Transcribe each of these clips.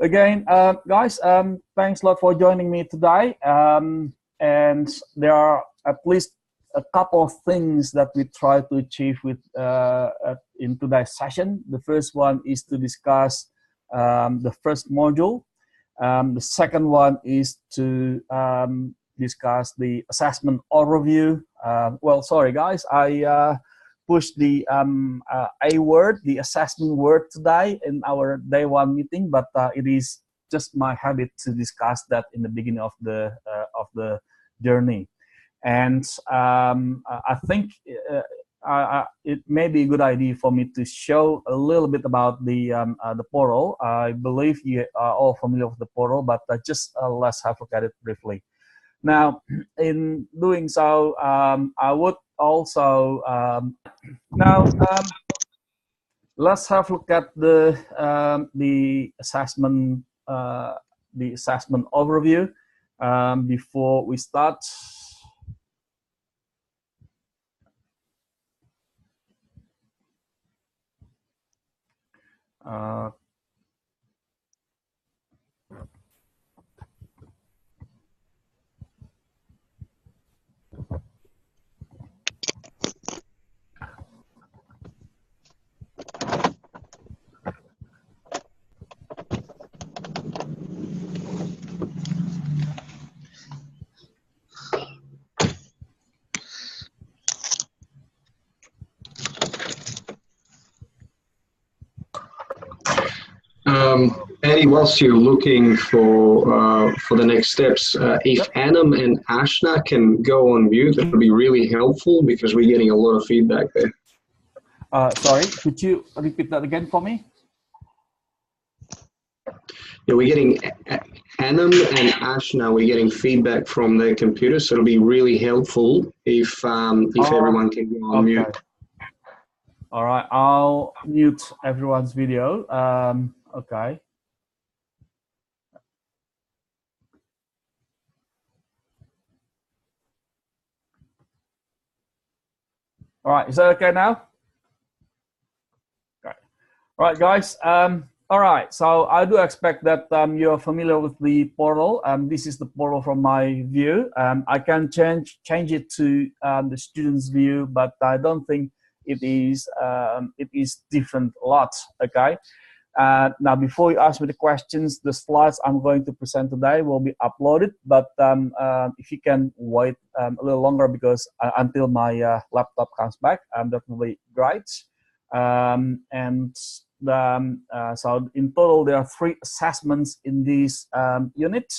Again, guys, thanks a lot for joining me today. And there are at least a couple of things that we try to achieve with in today's session. The first one is to discuss the first module. The second one is to discuss the assessment overview. Well, sorry guys, I pushed the A word, the assessment word today in our day one meeting, but it is just my habit to discuss that in the beginning of the journey. And I think it may be a good idea for me to show a little bit about the portal. I believe you are all familiar with the portal, but just let's have a look at it briefly. Now, in doing so, I would also let's have a look at the assessment overview before we start. Eddie, whilst you're looking for the next steps, if Anam and Ashna can go on mute, that would be really helpful because we're getting a lot of feedback there. Sorry, could you repeat that again for me? Yeah, we're getting Anam and Ashna. We're getting feedback from their computers, so it'll be really helpful if everyone can go on mute. All right, I'll mute everyone's video. Okay. All right, is that okay now? Okay. All right, guys. All right, so I do expect that you're familiar with the portal. This is the portal from my view. I can change it to the student's view, but I don't think it is different a lot. Okay. Now, before you ask me the questions, the slides I'm going to present today will be uploaded, but if you can wait a little longer because until my laptop comes back, that will be great. So in total, there are 3 assessments in this unit.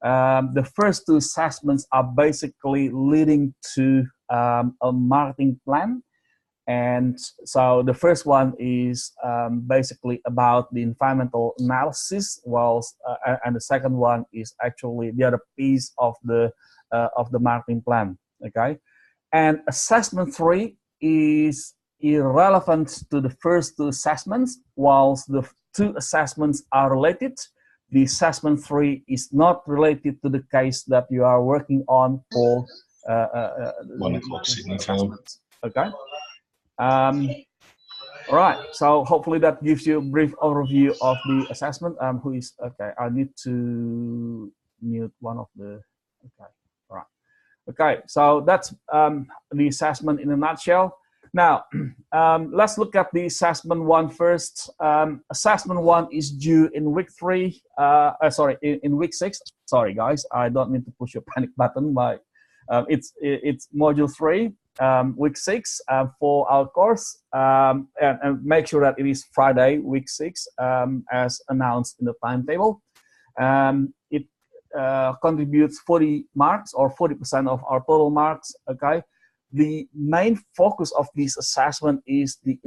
The first 2 assessments are basically leading to a marketing plan. And so the first one is basically about the environmental analysis, whilst and the second one is actually the other piece of the marketing plan. Okay, and assessment 3 is irrelevant to the first 2 assessments, whilst the 2 assessments are related. The assessment 3 is not related to the case that you are working on for 1 o'clock Sydney time. Okay. All right, so hopefully that gives you a brief overview of the assessment. Who is okay? I need to mute one of the. Okay, all right. Okay, so that's the assessment in a nutshell. Now, let's look at the assessment 1 first. Assessment 1 is due in week 3. Sorry, in week 6. Sorry, guys, I don't mean to push your panic button. But it's module 3. Week 6 for our course, and make sure that it is Friday, week 6, as announced in the timetable. It contributes 40 marks or 40% of our total marks. Okay, the main focus of this assessment is the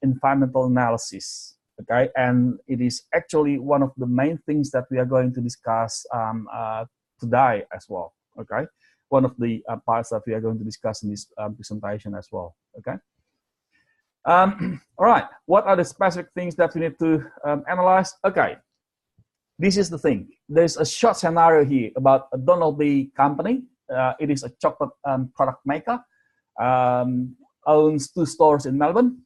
environmental analysis. Okay, and it is actually one of the main things that we are going to discuss today as well. Okay. One of the parts that we are going to discuss in this presentation as well. Okay. All right. What are the specific things that we need to analyze? Okay. This is the thing. There's a short scenario here about a Donald B company. It is a chocolate product maker. Owns 2 stores in Melbourne.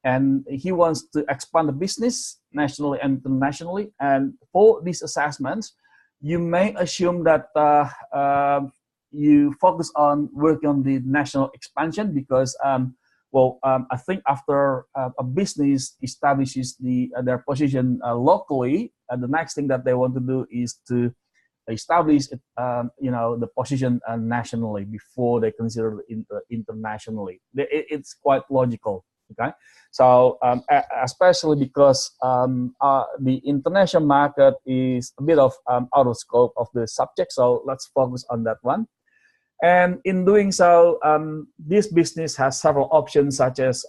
And he wants to expand the business. nationally and internationally. And for these assessments, you may assume that you focus on working on the national expansion because, I think after a business establishes their position locally, the next thing that they want to do is to establish the position nationally before they consider it internationally. It's quite logical. Okay, so especially because the international market is a bit of out of scope of the subject, so let's focus on that one. And in doing so, this business has several options, such as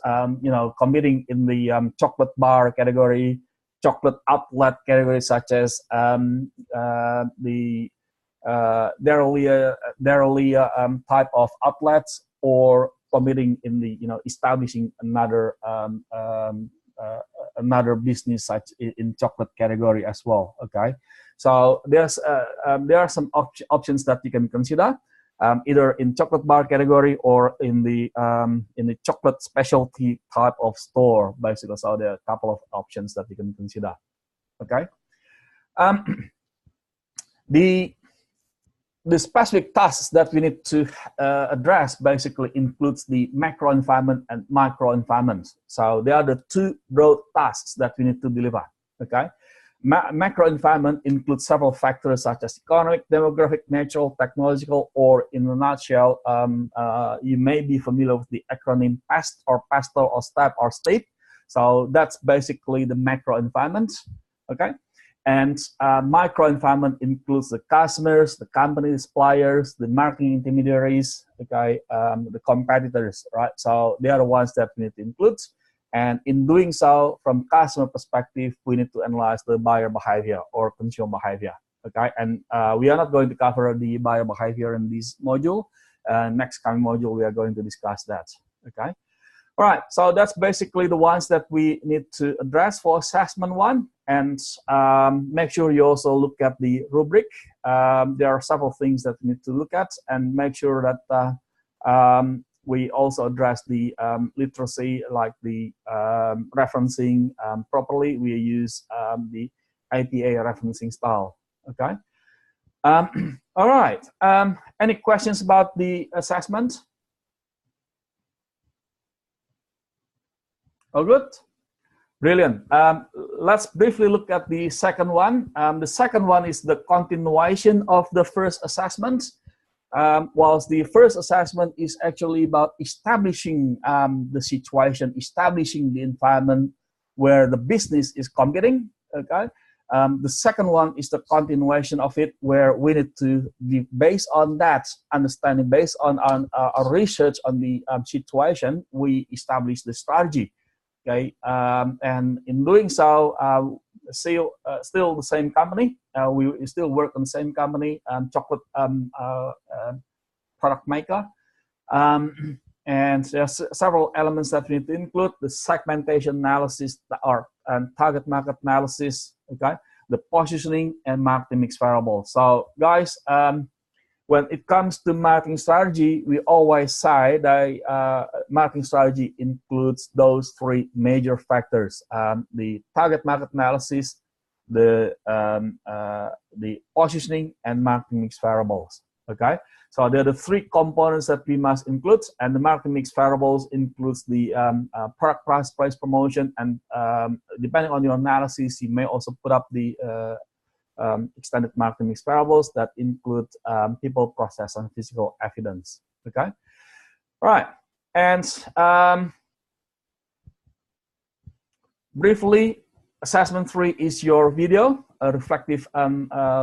competing in the chocolate bar category, chocolate outlet category, such as the Dairy type of outlets, or committing in the establishing another another business such in chocolate category as well. Okay, so there are some options that you can consider, either in chocolate bar category or in the chocolate specialty type of store, basically. So there are a couple of options that you can consider. Okay, the specific tasks that we need to address basically includes the macro environment and micro environment. So they are the two broad tasks that we need to deliver. Okay, macro environment includes several factors such as economic, demographic, natural, technological, or in a nutshell, you may be familiar with the acronym PAST or PASTO or STEP or STATE. So that's basically the macro environment. Okay. And micro environment includes the customers, the company suppliers, the marketing intermediaries, okay, the competitors, right? So they are the ones that we need to include. And in doing so, from customer perspective, we need to analyze the buyer behavior or consumer behavior, okay? And we are not going to cover the buyer behavior in this module. Next coming module, we are going to discuss that, okay? All right, so that's basically the ones that we need to address for assessment one. And make sure you also look at the rubric. There are several things that we need to look at, and make sure that we also address the literacy, like the referencing properly. We use the APA referencing style, okay? All right, any questions about the assessment? All good? Brilliant. Let's briefly look at the second one. The second one is the continuation of the first assessment. Whilst the first assessment is actually about establishing the situation, establishing the environment where the business is competing, okay? The second one is the continuation of it, where we need to be based on that understanding, based on our research on the situation, we establish the strategy. Okay, and in doing so, still the same company. We still work on the same company, chocolate product maker. And there's several elements that we need to include: the segmentation analysis, or target market analysis. Okay, the positioning and marketing mix variables. So, guys, when it comes to marketing strategy, we always say that marketing strategy includes those three major factors: the target market analysis, the positioning, and marketing mix variables. Okay, so they're the three components that we must include, and the marketing mix variables includes the product price promotion, and depending on your analysis, you may also put up the extended marketing mix variables that include people, process, and physical evidence. Okay, all right, and briefly, assessment 3 is your video, a reflective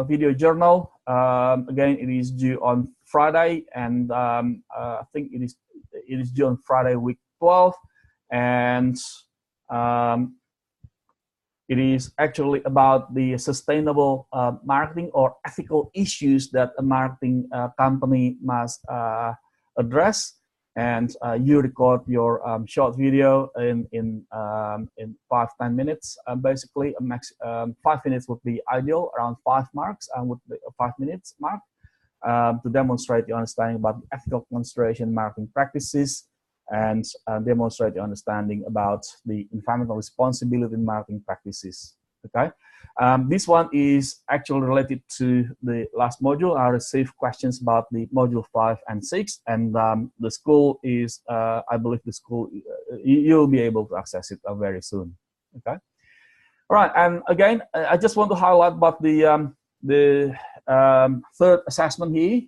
video journal. Again, it is due on Friday, and I think it is due on Friday, week 12, and it is actually about the sustainable marketing or ethical issues that a marketing company must address. And you record your short video in 5-10 minutes. Basically, 5 minutes would be ideal, around 5 marks, and would be a 5 minutes mark to demonstrate your understanding about the ethical consideration marketing practices, and demonstrate your understanding about the environmental responsibility in marketing practices. Okay, this one is actually related to the last module. I received questions about the module 5 and 6, and the school is, I believe the school, you'll be able to access it very soon. Okay, all right, and again, I just want to highlight about the third assessment here.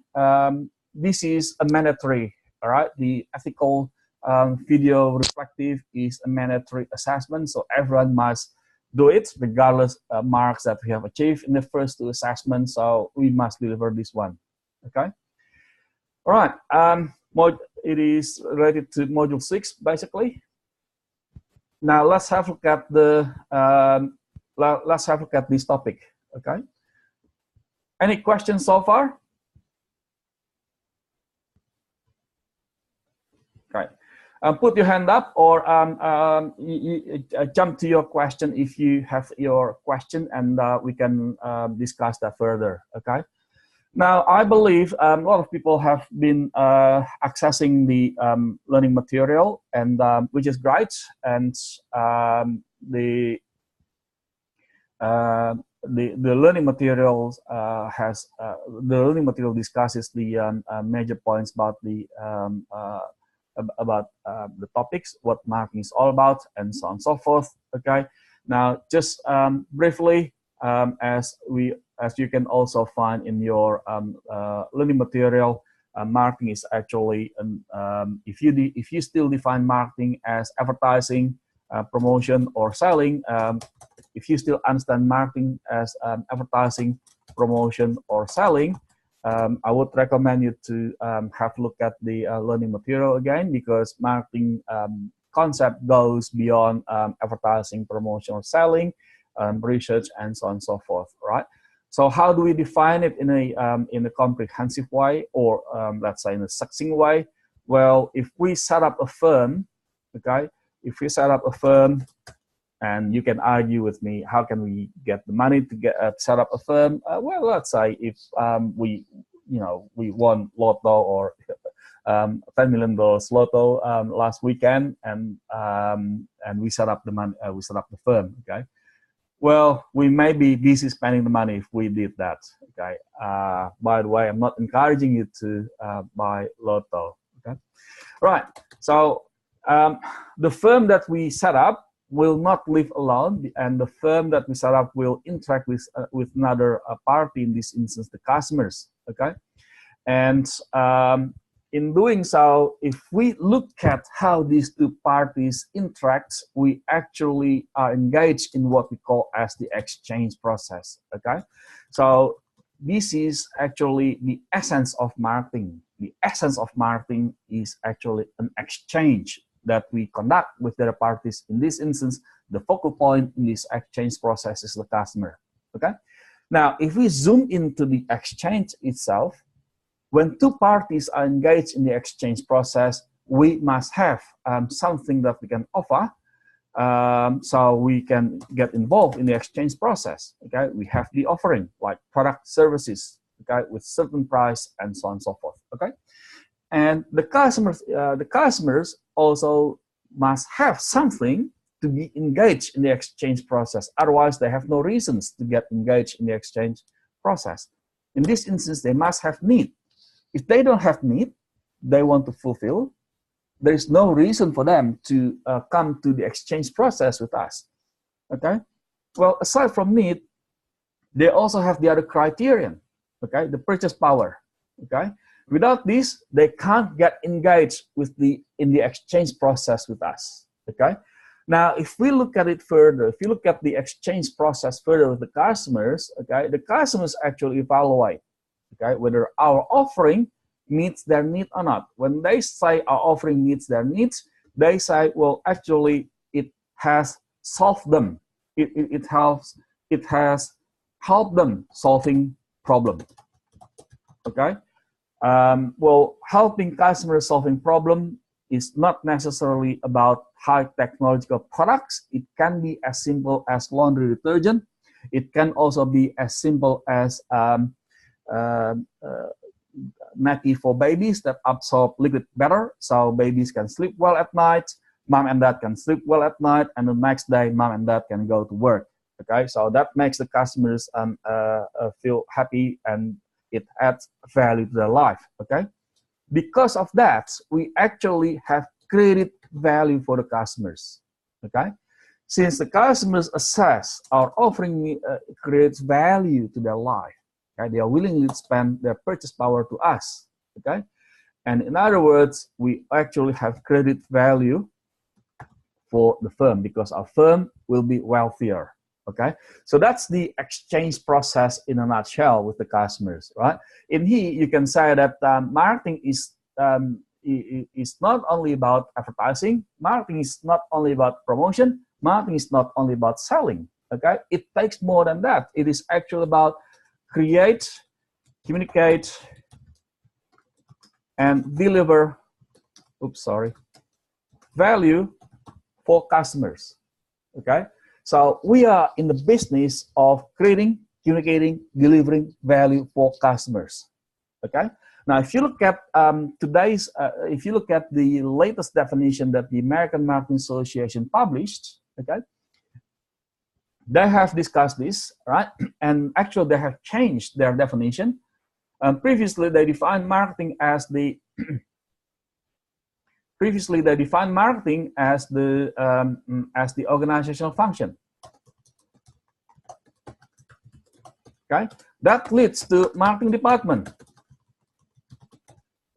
This is a mandatory, all right? The ethical video reflective is a mandatory assessment, so everyone must do it regardless of marks that we have achieved in the first 2 assessments, so we must deliver this one, okay? All right, it is related to module 6, basically. Now let's have a look at the, let's have a look at this topic, okay? Any questions so far? Okay. Put your hand up, or jump to your question if you have your question, and we can discuss that further. Okay. Now, I believe a lot of people have been accessing the learning material, and which is great, and the learning materials the learning material discusses the major points about the topics, what marketing is all about, and so on and so forth. Okay, now just briefly, as you can also find in your learning material, marketing is actually if you still define marketing as advertising, promotion, or selling, if you still understand marketing as advertising, promotion, or selling, I would recommend you to have a look at the learning material again, because marketing concept goes beyond advertising, promotion, or selling, research, and so on and so forth. Right? So how do we define it in a comprehensive way, or let's say in a succinct way? Well, if we set up a firm, okay, if we set up a firm, and you can argue with me, how can we get the money to get set up a firm? Well, let's say if we won Lotto or $10 million Lotto last weekend, and we set up the money, we set up the firm. Okay. Well, we may be busy spending the money if we did that. Okay. By the way, I'm not encouraging you to buy Lotto. Okay. Right. So the firm that we set up will not live alone, and the firm that we set up will interact with another party, in this instance the customers. Okay, and in doing so, if we look at how these 2 parties interact, we actually are engaged in what we call as the exchange process. Okay, so this is actually the essence of marketing. The essence of marketing is actually an exchange that we conduct with other parties. In this instance, the focal point in this exchange process is the customer. Okay. Now, if we zoom into the exchange itself, when 2 parties are engaged in the exchange process, we must have something that we can offer, so we can get involved in the exchange process. Okay, we have the offering like product, services, okay, with certain price, and so on and so forth. Okay. And the customers also must have something to be engaged in the exchange process. Otherwise, they have no reasons to get engaged in the exchange process. In this instance, they must have need. If they don't have need, they want to fulfill, there is no reason for them to come to the exchange process with us. Okay. Well, aside from need, they also have the other criterion. Okay, the purchase power. Okay. Without this, they can't get engaged in the exchange process with us. Okay. Now, if we look at it further, if you look at the exchange process further with the customers, okay, the customers actually evaluate, okay, whether our offering meets their need or not. When they say our offering meets their needs, they say, well, actually, it has solved them. It has helped them solving problem. Okay. Well, helping customers solving problem is not necessarily about high technological products. It can be as simple as laundry detergent. It can also be as simple as nappy for babies that absorb liquid better, so babies can sleep well at night, mom and dad can sleep well at night, and the next day mom and dad can go to work. Okay, so that makes the customers feel happy, and it adds value to their life. Okay, because of that, we actually have created value for the customers. Okay, since the customers assess our offering creates value to their life, okay, they are willing to spend their purchase power to us. Okay, and in other words, we actually have created value for the firm because our firm will be wealthier. Okay, so that's the exchange process in a nutshell with the customers, right? In here, you can say that marketing is not only about advertising. Marketing is not only about promotion. Marketing is not only about selling. Okay, it takes more than that. It is actually about create, communicate, and deliver. Value for customers. Okay. So we are in the business of creating, communicating, delivering value for customers. Okay. Now, if you look at if you look at the latest definition that the American Marketing Association published, okay, they have discussed this, right? And actually, they have changed their definition. Previously, they defined marketing as the organizational function. Okay, that leads to marketing department.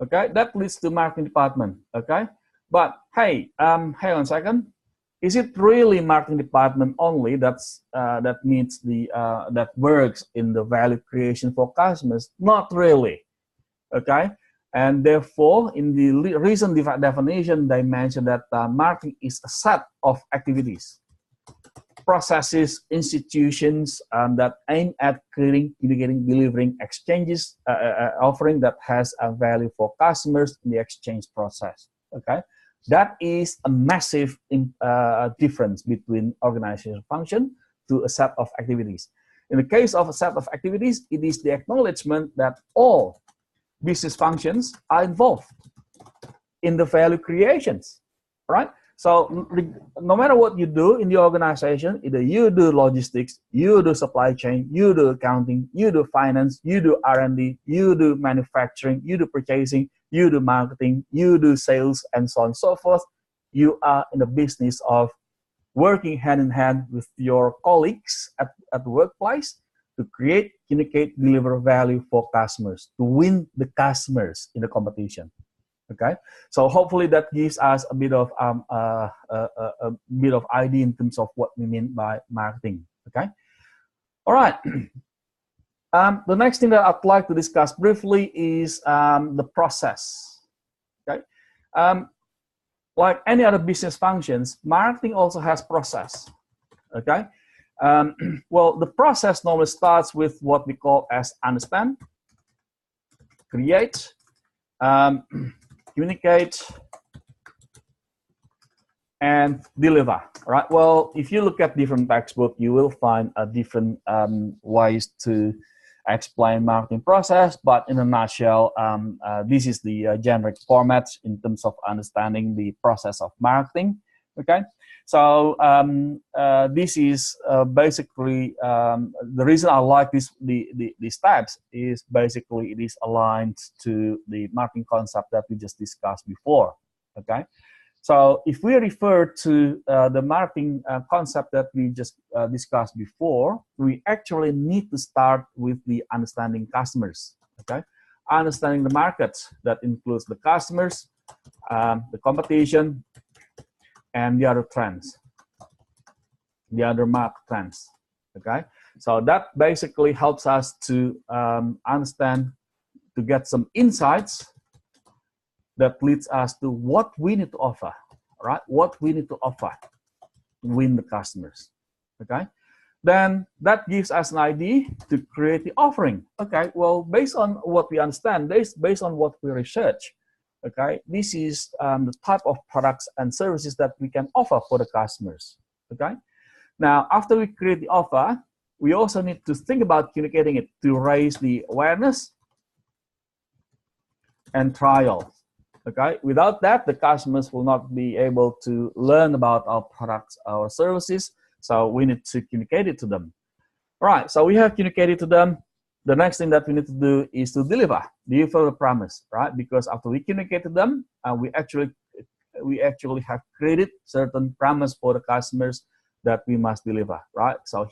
Okay, that leads to marketing department. Okay, but hey, hang on a second. Is it really marketing department only that means that works in the value creation for customers? Not really. Okay. And therefore, in the recent definition, they mentioned that marketing is a set of activities, processes, institutions that aim at creating, communicating, delivering exchanges, offering that has a value for customers in the exchange process. Okay, that is a massive difference between organizational function to a set of activities. In the case of a set of activities, it is the acknowledgement that all business functions are involved in the value creations, right? So no matter what you do in the organization, either you do logistics, you do supply chain, you do accounting, you do finance, you do R&D, you do manufacturing, you do purchasing, you do marketing, you do sales, and so on and so forth. You are in the business of working hand in hand with your colleagues at the workplace to create, communicate, deliver value for customers, to win the customers in the competition. Okay, so hopefully that gives us a bit of idea in terms of what we mean by marketing. Okay, all right. The next thing that I'd like to discuss briefly is the process. Okay, like any other business functions, marketing also has process. Okay. Well, the process normally starts with what we call as understand, create, communicate, and deliver. Right. Well, if you look at different textbooks, you will find different ways to explain marketing process. But in a nutshell, this is the generic format in terms of understanding the process of marketing. Okay. So this is basically the reason I like these types is basically it is aligned to the marketing concept that we just discussed before. Okay, so if we refer to the marketing concept that we just discussed before, we actually need to start with the understanding customers. Okay, understanding the market that includes the customers, the competition, and the other trends, the other market trends. Okay, so that basically helps us to understand, to get some insights that leads us to what we need to offer, right? What we need to offer to win the customers. Okay, then that gives us an idea to create the offering. Okay, well, based on what we understand, based on what we research. Okay, this is the type of products and services that we can offer for the customers. Okay, now after we create the offer, we also need to think about communicating it to raise the awareness, and trial. Okay, without that, the customers will not be able to learn about our products, our services. So we need to communicate it to them. All right, so we have communicated to them. The next thing that we need to do is to deliver the promise, right? Because after we communicate to them, we actually have created certain promise for the customers that we must deliver, right? So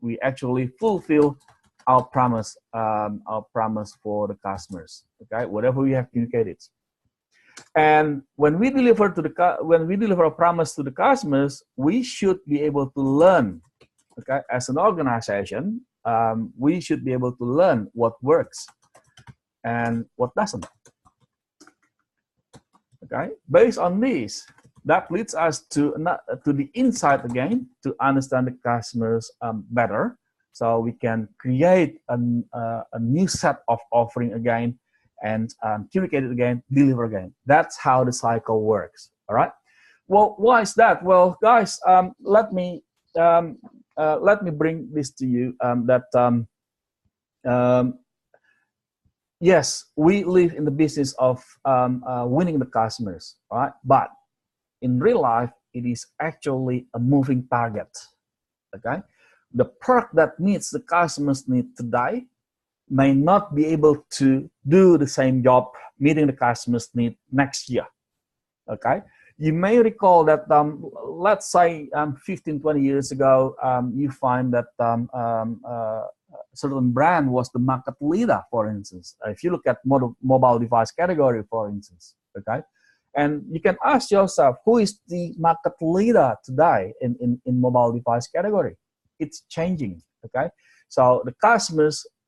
we actually fulfill our promise for the customers. Okay, whatever we have communicated. And when we deliver a promise to the customers, we should be able to learn. Okay, as an organization, we should be able to learn what works and what doesn't. Okay, based on this, that leads us to the insight again, to understand the customers better, so we can create a new set of offering again, and communicate it again, deliver again. That's how the cycle works. All right. Well, why is that? Well, guys, let me bring this to you. Yes, we live in the business of winning the customers, right? But in real life, it is actually a moving target. Okay, the product that meets the customer's need today may not be able to do the same job meeting the customer's need next year. Okay, you may recall that let's say 15, 20 years ago, you find that a certain brand was the market leader, for instance. If you look at mobile device category, for instance, okay, and you can ask yourself, who is the market leader today in mobile device category? It's changing. Okay, so the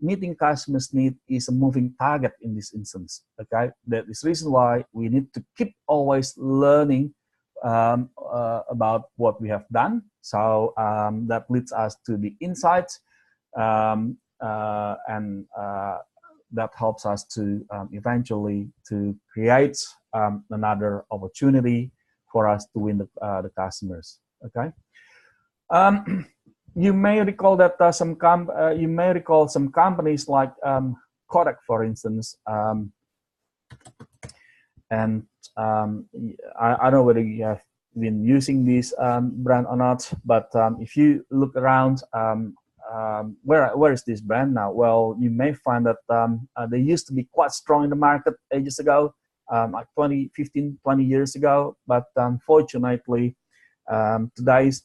meeting customers' need is a moving target in this instance. Okay, that is the reason why we need to keep always learning about what we have done. So that leads us to the insights, and that helps us to eventually to create another opportunity for us to win the customers. Okay. You may recall that some companies like Kodak, for instance, and I don't know whether you have been using this brand or not, but if you look around, where is this brand now? Well, you may find that they used to be quite strong in the market ages ago, like 15, 20 years ago, but unfortunately, in today's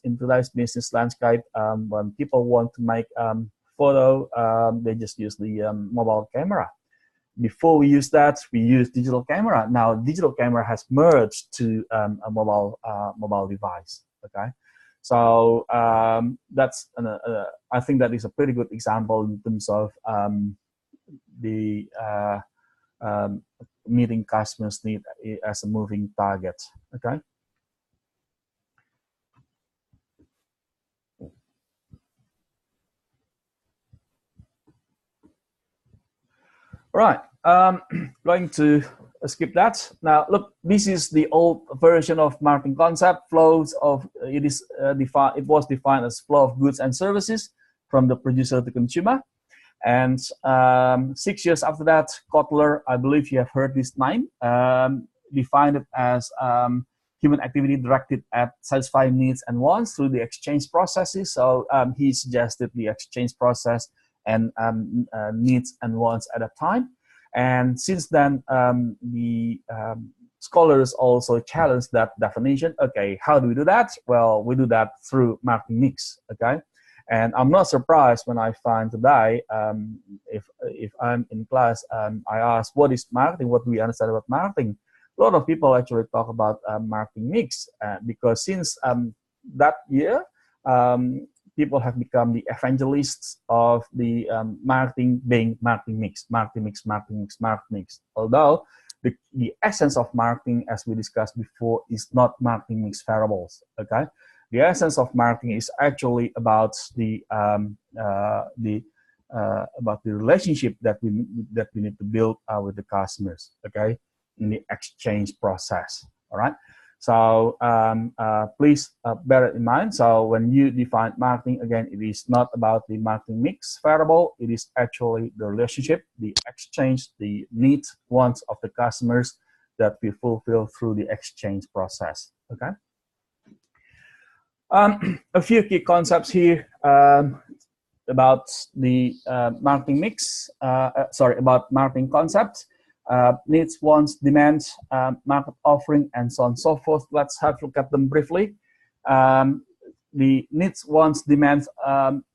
business landscape, when people want to make photo, they just use the mobile camera. Before we use that, we use digital camera. Now digital camera has merged to a mobile device. Okay, so that's I think that is a pretty good example in terms of the meeting customers' need as a moving target. Okay. Right, going to skip that. Now, look, this is the old version of marketing concept. Flows of it was defined as flow of goods and services from the producer to consumer. And 6 years after that, Kotler, I believe you have heard this name, defined it as human activity directed at satisfying needs and wants through the exchange processes. So he suggested the exchange process and needs and wants at a time. And since then, the scholars also challenged that definition. Okay, how do we do that? Well, we do that through marketing mix. Okay, and I'm not surprised when I find today, if I'm in class, I ask, what is marketing? What do we understand about marketing? A lot of people actually talk about marketing mix because since that year, people have become the evangelists of the marketing being marketing mix. Although the essence of marketing, as we discussed before, is not marketing mix variables. Okay, the essence of marketing is actually about the relationship that we need to build with the customers. Okay, in the exchange process. All right. So please bear it in mind. So when you define marketing, again, it is not about the marketing mix variable. It is actually the relationship, the exchange, the needs, wants of the customers that we fulfill through the exchange process. Okay. A few key concepts here about the marketing mix. About marketing concepts. Needs, wants, demands, market offering, and so on and so forth. Let's have a look at them briefly. The needs, wants, demands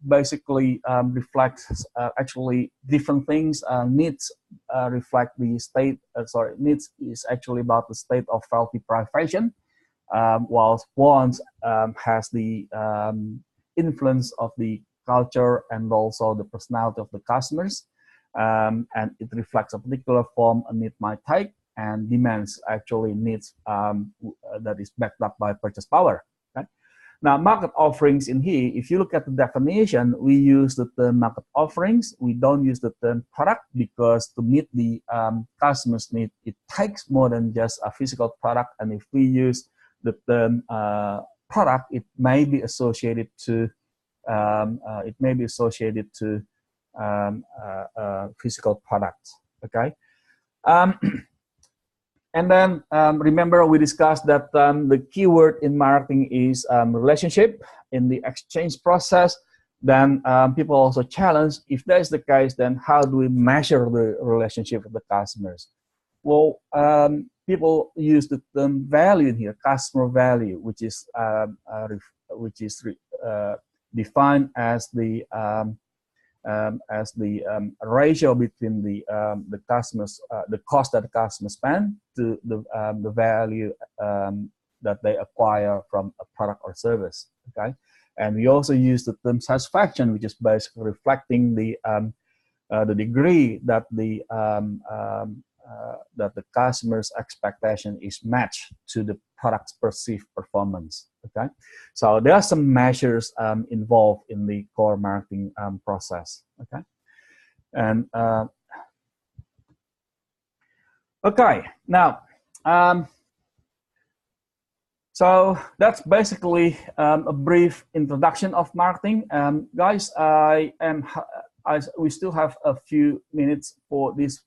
basically reflects actually different things. Needs reflect the state, needs is actually about the state of felt deprivation, whilst wants has the influence of the culture and also the personality of the customers. And it reflects a particular form a need might take, and demands actually needs that is backed up by purchase power. Okay? Now, market offerings in here, if you look at the definition, we use the term market offerings. We don't use the term product because to meet the customer's need, it takes more than just a physical product. And if we use the term product, it may be associated to physical products. Okay, and then remember we discussed that the keyword in marketing is relationship in the exchange process. Then people also challenge, if that is the case, then how do we measure the relationship with the customers? Well, people use the term value in here, customer value, which is defined as the ratio between the customers, the cost that the customer spend to the value that they acquire from a product or service. Okay, and we also use the term satisfaction, which is basically reflecting the degree that the customer's expectation is matched to the product's perceived performance. Okay, so there are some measures involved in the core marketing process. Okay, and okay, now so that's basically a brief introduction of marketing. Guys, we still have a few minutes for this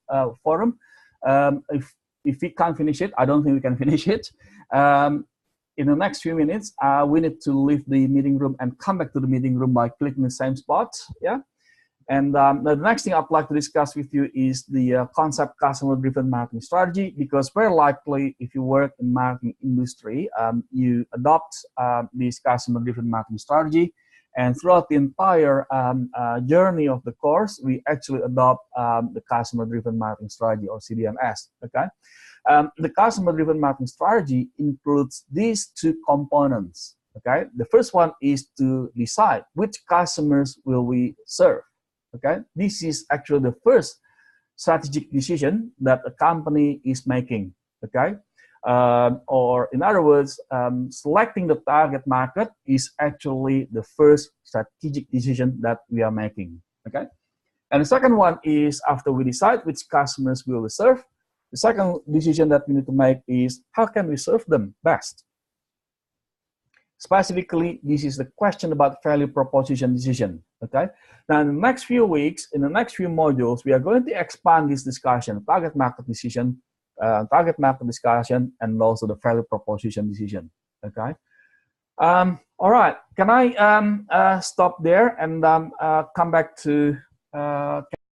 forum. If we can't finish it, I don't think we can finish it. In the next few minutes, we need to leave the meeting room and come back to the meeting room by clicking the same spot. Yeah, and the next thing I'd like to discuss with you is the concept customer-driven marketing strategy, because very likely if you work in marketing industry, you adopt this customer-driven marketing strategy. And throughout the entire journey of the course, we actually adopt the customer-driven marketing strategy, or CDMS. Okay, the customer-driven marketing strategy includes these two components. Okay, the first one is to decide which customers will we serve. Okay, this is actually the first strategic decision that a company is making. Okay. Or in other words, selecting the target market is actually the first strategic decision that we are making. Okay, and the second one is after we decide which customers we will serve, the second decision that we need to make is how can we serve them best. Specifically, this is the question about value proposition decision. Okay, now in the next few weeks, in the next few modules, we are going to expand this discussion, target market decision, target market discussion, and also the value proposition decision. Okay. All right. Can I stop there and come back to